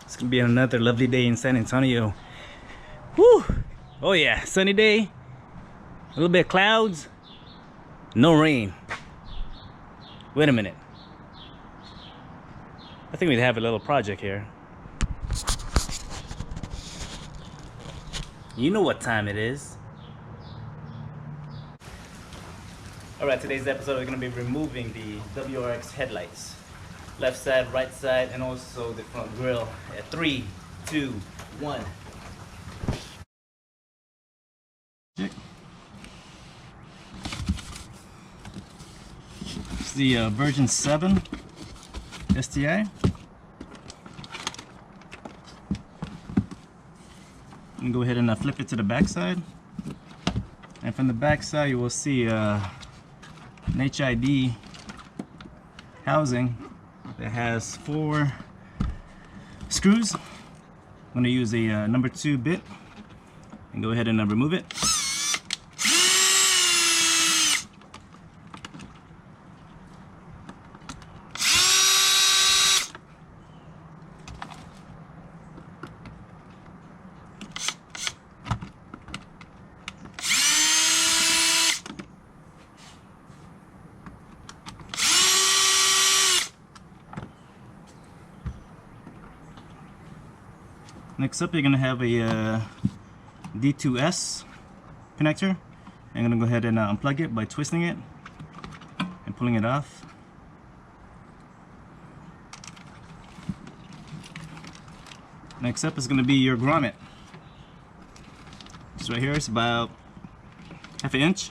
It's gonna be another lovely day in San Antonio. Whew! Oh yeah, sunny day. A little bit of clouds. No rain. Wait a minute. I think we have a little project here. You know what time it is. Alright, today's episode we're gonna be removing the WRX headlights. Left side, right side, and also the front grille. At 3, 2, 1. It's the version 7 STI. I'm gonna go ahead and flip it to the back side. And from the back side you will see an HID housing that has 4 screws. I'm going to use a number 2 bit and go ahead and remove it. Next up, you're going to have a D2S connector. I'm going to go ahead and unplug it by twisting it and pulling it off. Next up is going to be your grommet. This right here is about ½ inch,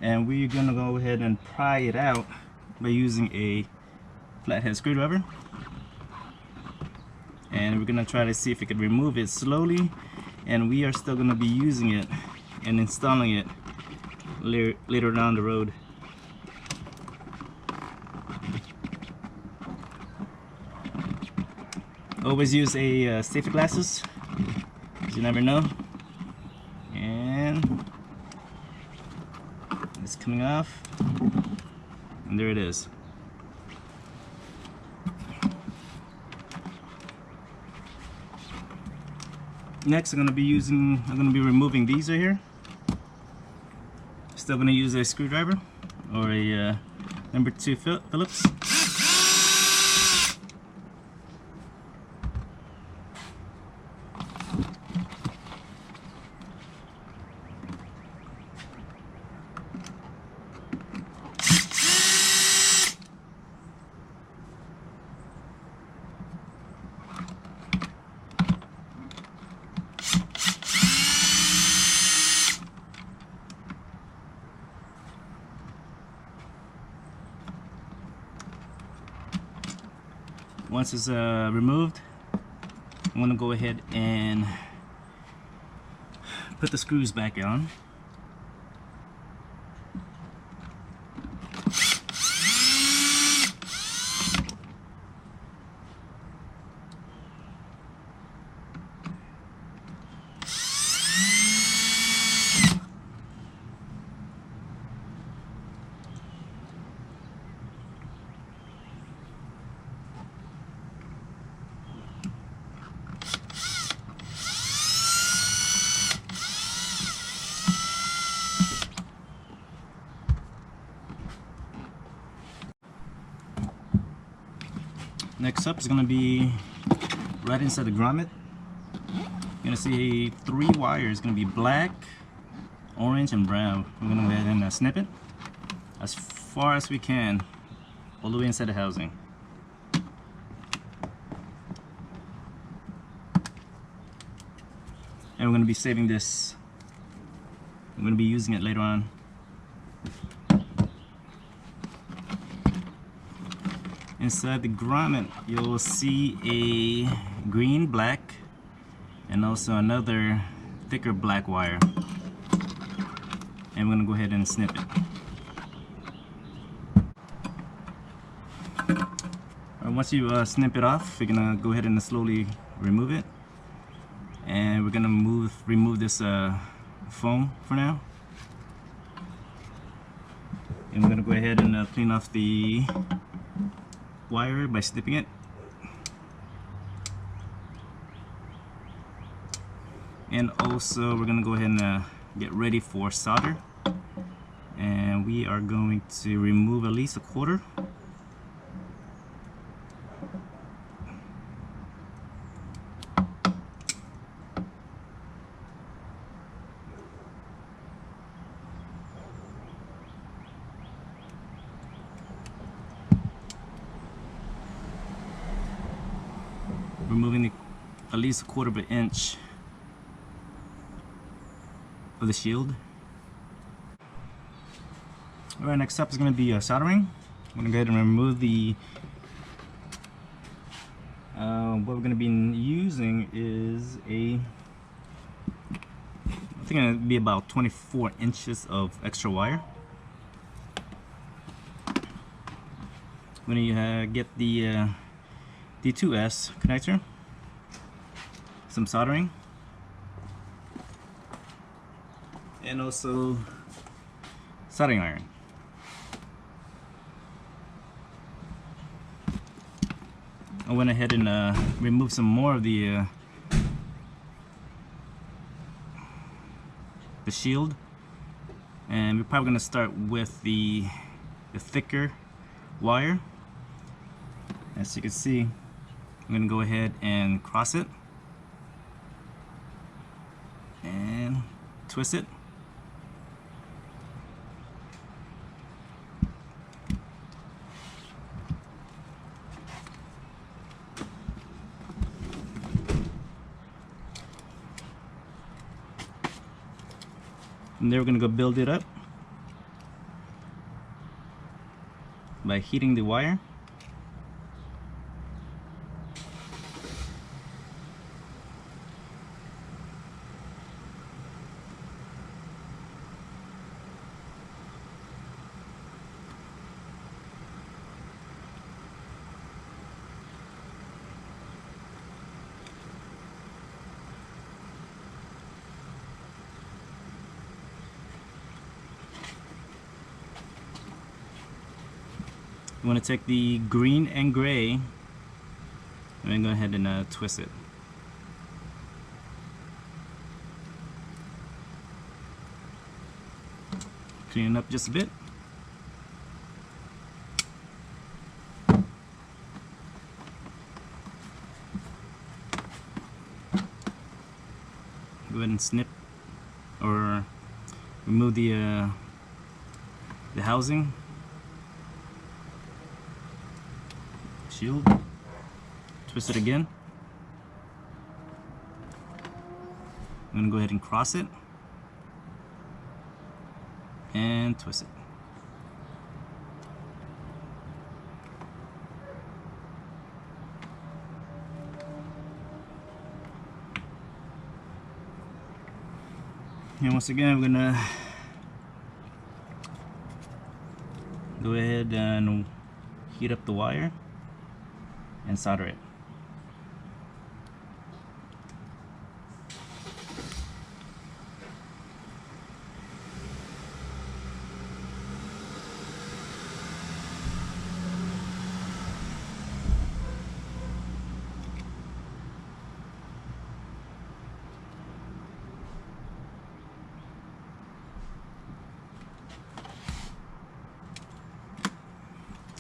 and we're going to go ahead and pry it out by using a flathead screwdriver. And we're gonna try to see if we can remove it slowly, and we are still gonna be using it and installing it later down the road. Always use a safety glasses, because you never know. And it's coming off, and there it is. Next, I'm going to be removing these right here. Still going to use a screwdriver or a number 2 Phillips. Once it's removed, I'm going to go ahead and put the screws back on. Next up is going to be right inside the grommet. You're going to see 3 wires. It's going to be black, orange, and brown. We're going to go ahead and snip it as far as we can all the way inside the housing. And we're going to be saving this. We're going to be using it later on. Inside the grommet, you'll see a green, black, and also another thicker black wire. And we're going to go ahead and snip it. Once you snip it off, you're going to go ahead and slowly remove it. And we're going to remove this foam for now. And we're going to go ahead and clean off the wire by snipping it. And also we're gonna go ahead and get ready for solder, and we are going to remove at least a quarter. Removing at least a quarter of an inch of the shield. Alright, next up is going to be soldering. I'm going to go ahead and remove the what we're going to be using is I think it'll be about 24 inches of extra wire. I'm going to get the D2S connector, some soldering, and also soldering iron. I went ahead and removed some more of the shield, and we're probably going to start with the thicker wire. As you can see, I'm going to go ahead and cross it and twist it. And then we're going to go build it up by heating the wire. You want to take the green and gray and then go ahead and twist it. Clean it up just a bit. Go ahead and snip or remove the housing. Shield. Twist it again. I'm going to go ahead and cross it and twist it. And once again, we're going to go ahead and heat up the wire and solder it.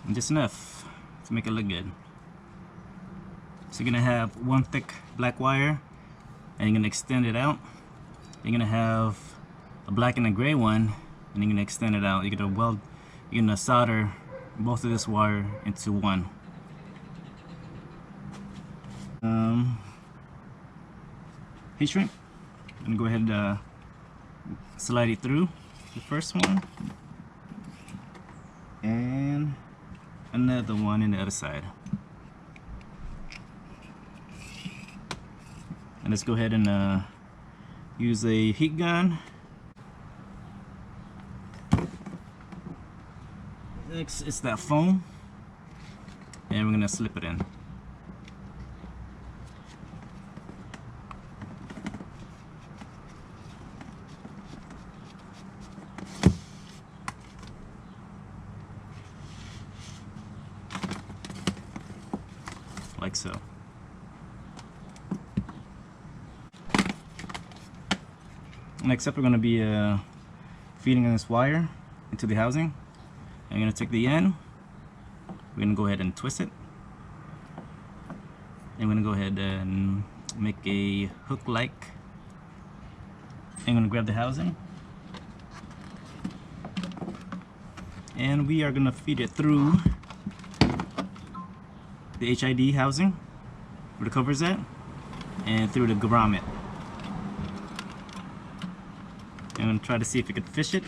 And just enough to make it look good. So you're gonna have one thick black wire, and you're gonna extend it out. You're gonna have a black and a gray one, and you're gonna extend it out. You're gonna solder both of this wire into one. Heat shrink. I'm gonna go ahead and slide it through the first one, and another one in the other side. And let's go ahead and use a heat gun. Next is that foam, and we're gonna slip it in. Like so. Next up, we're going to be feeding this wire into the housing. I'm going to take the end, we're going to go ahead and twist it. I'm going to go ahead and make a hook-like. I'm going to grab the housing. And we are going to feed it through the HID housing, where the cover is at, and through the grommet. I'm going to try to see if we could fish it.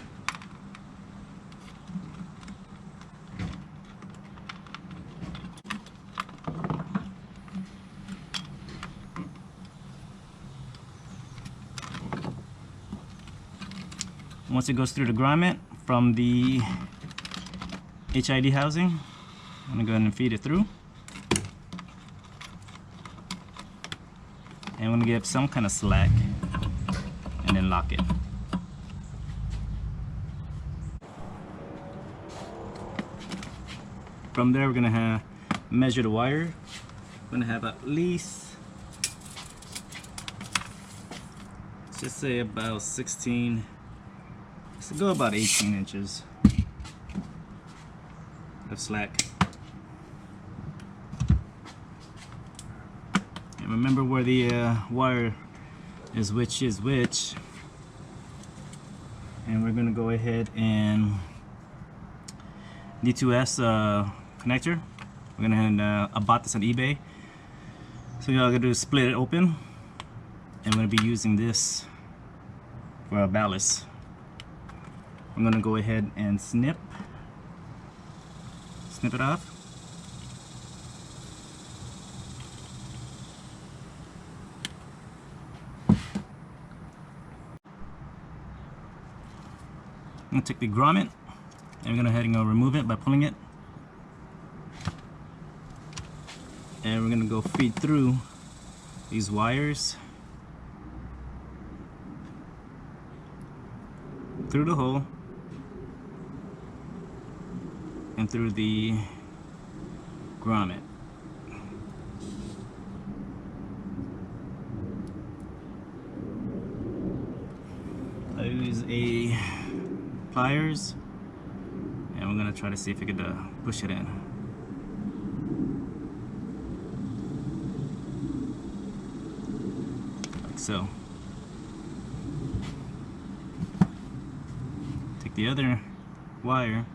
Once it goes through the grommet from the HID housing, I'm going to go ahead and feed it through. And I'm going to give some kind of slack and then lock it. From there, we're going to measure the wire. We're going to have at least, let's just say about 16, let's go about 18 inches of slack. And remember where the wire is which. And we're going to go ahead and D2S connector. We're gonna I bought this on eBay. So all I'm gonna do is split it open. And I'm gonna be using this for a ballast. I'm gonna go ahead and snip it off. I'm gonna take the grommet and we're gonna go ahead and remove it by pulling it. And we're gonna go feed through these wires through the hole and through the grommet. I use a pliers and we're gonna try to see if we could push it in. So, take the other wire,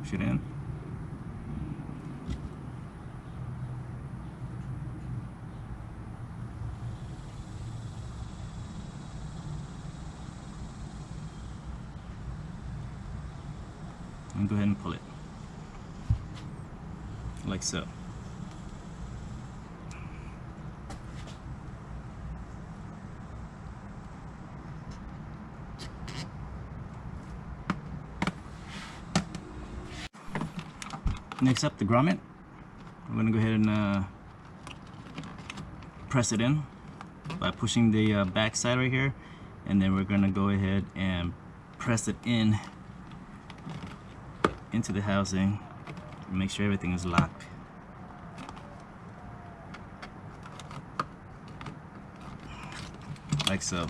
push it in, and go ahead and pull it, like so. Next up, the grommet. We're going to go ahead and press it in by pushing the back side right here, and then we're going to go ahead and press it in into the housing and make sure everything is locked. Like so.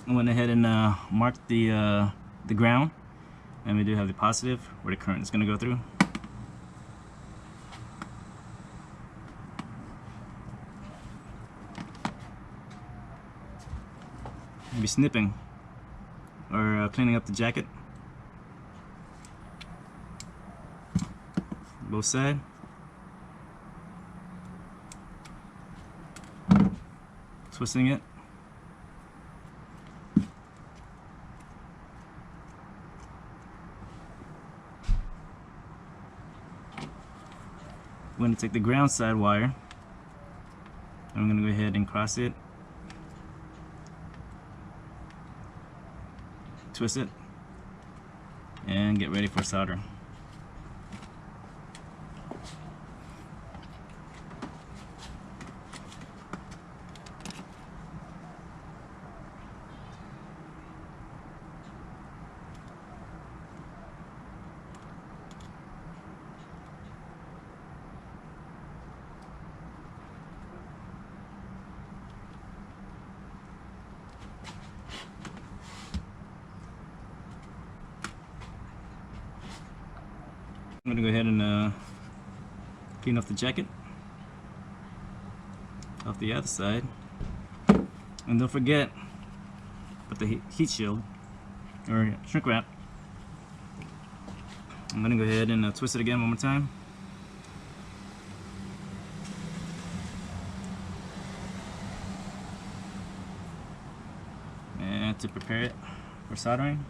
I went ahead and marked the ground, and we do have the positive where the current is going to go through. Maybe snipping or cleaning up the jacket, both sides. Twisting it. I'm going to take the ground side wire, I'm going to go ahead and cross it, twist it, and get ready for solder. I'm gonna go ahead and clean off the jacket off the other side, and don't forget put the heat shield or shrink wrap. I'm gonna go ahead and twist it again one more time. And to prepare it for soldering.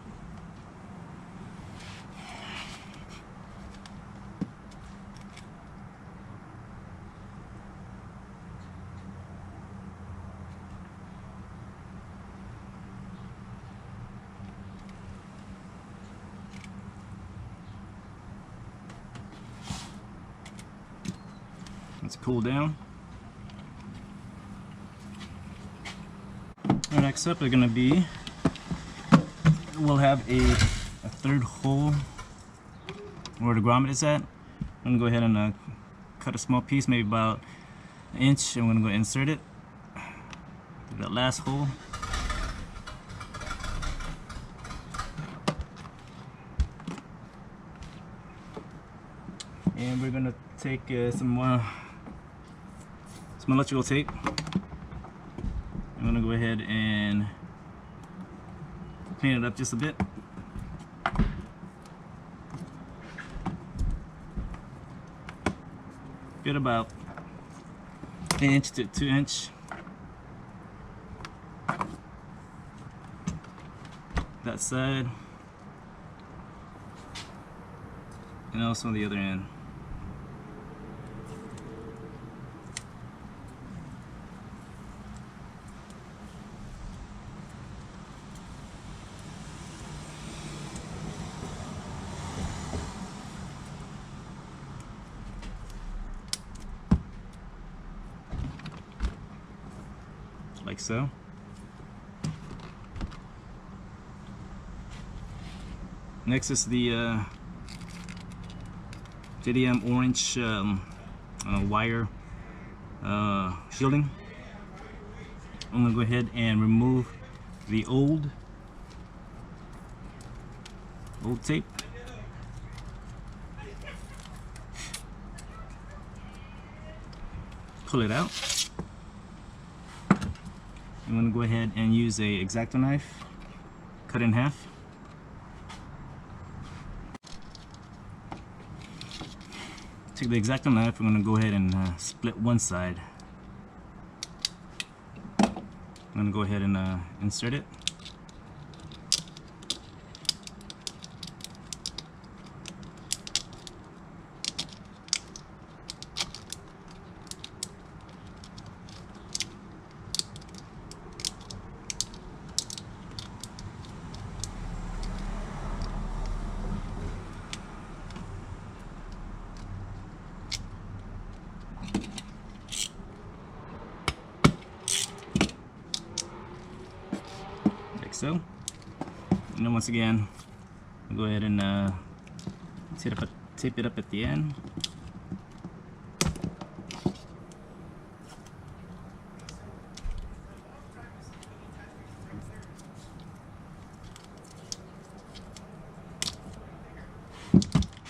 Let's cool down. Next up is going to be, we'll have a third hole where the grommet is at. I'm going to go ahead and cut a small piece, maybe about an inch, and I'm going to go insert it through that last hole. And we're going to take some electrical tape. I'm going to go ahead and clean it up just a bit. Get about an inch to 2 inch. That side. And also on the other end. Like so. Next is the JDM orange wire shielding. I'm going to go ahead and remove the old tape. Pull it out. I'm going to go ahead and use a X-Acto knife, cut it in half. Take the X-Acto knife, I'm going to go ahead and split one side. I'm going to go ahead and insert it. So, and then once again, I'll go ahead and tape it up at the end.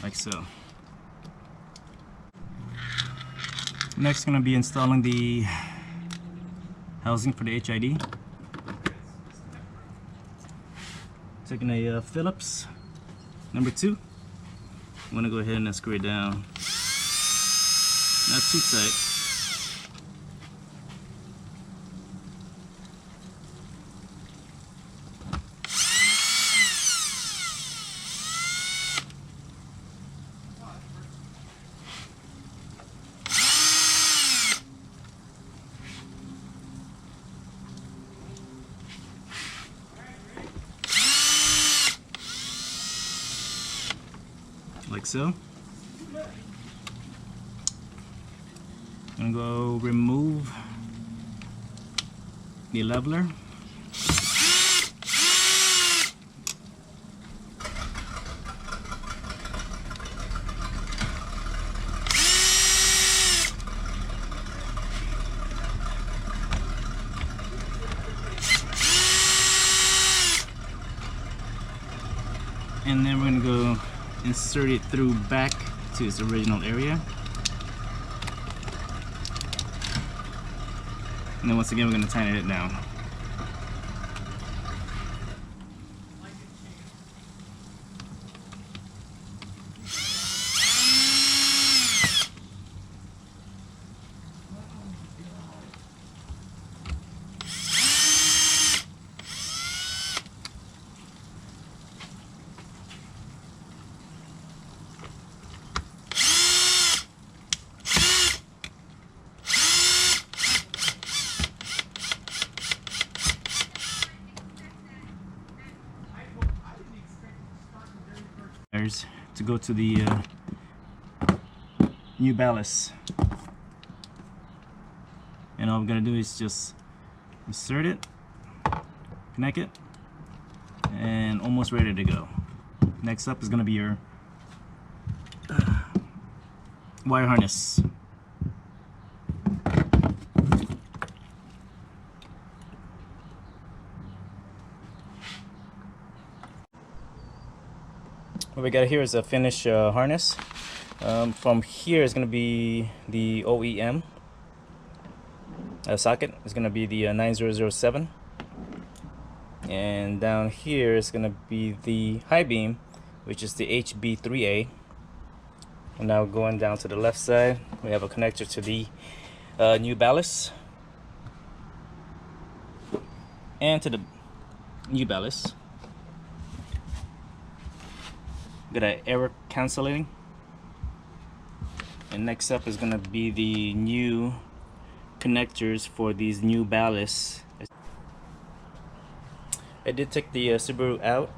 Like so. Next, going to be installing the housing for the HID. Taking a Phillips number 2. I'm going to go ahead and screw it down. Not too tight. Like so. I'm gonna go remove the leveler. And then we're gonna go insert it through back to its original area. And then once again, we're going to tighten it down. To go to the new ballast, and all we're gonna do is just insert it, connect it, and almost ready to go. Next up is gonna be your wire harness. What we got here is a finished harness. From here is going to be the OEM socket. It's going to be the 9007, and down here is going to be the high beam, which is the HB3A. And now going down to the left side, we have a connector to the new ballast, and to the new ballast. Got an error canceling, and next up is gonna be the new connectors for these new ballasts. I did take the Subaru out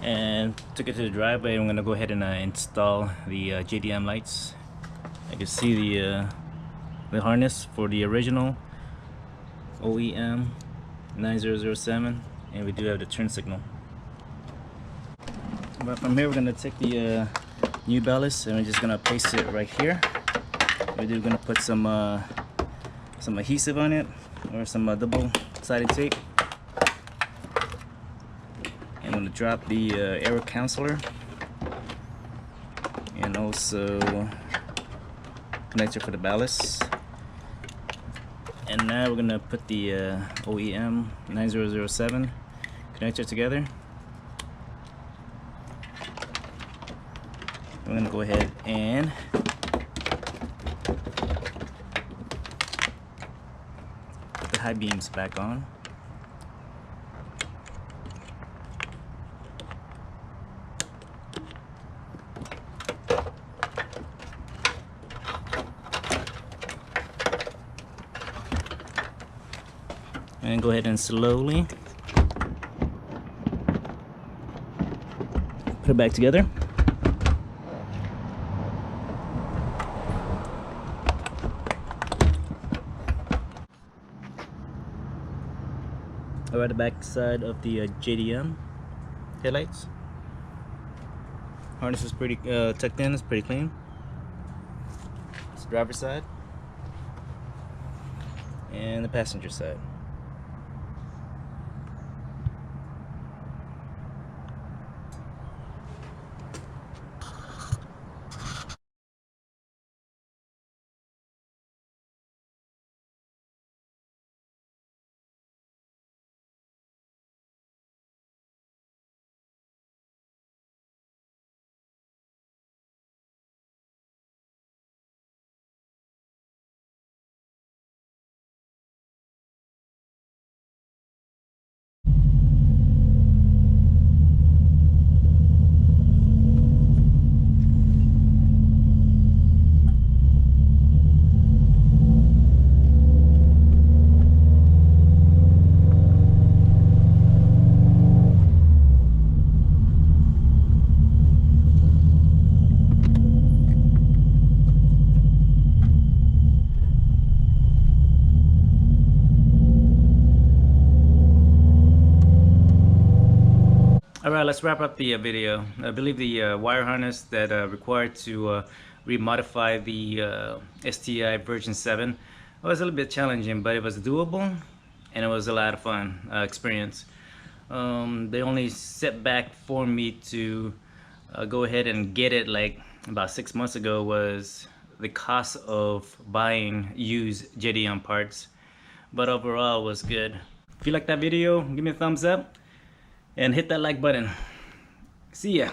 and took it to the driveway. I'm gonna go ahead and install the JDM lights. I can see the harness for the original OEM 9007, and we do have the turn signal. But from here, we're gonna take the new ballast and we're just gonna place it right here. We're gonna put some adhesive on it, or some double-sided tape. And I'm gonna drop the error counselor, and also connector for the ballast. And now we're gonna put the OEM 9007 connector together. I'm gonna go ahead and put the high beams back on. And go ahead and slowly put it back together. At the back side of the JDM headlights. Harness is pretty tucked in, it's pretty clean. It's the driver's side and the passenger side. Alright, let's wrap up the video. I believe the wire harness that required to remodify the STI version 7 was a little bit challenging, but it was doable and it was a lot of fun experience. The only setback for me to go ahead and get it like about 6 months ago was the cost of buying used JDM parts, but overall was good. If you like that video, give me a thumbs up and hit that like button. See ya.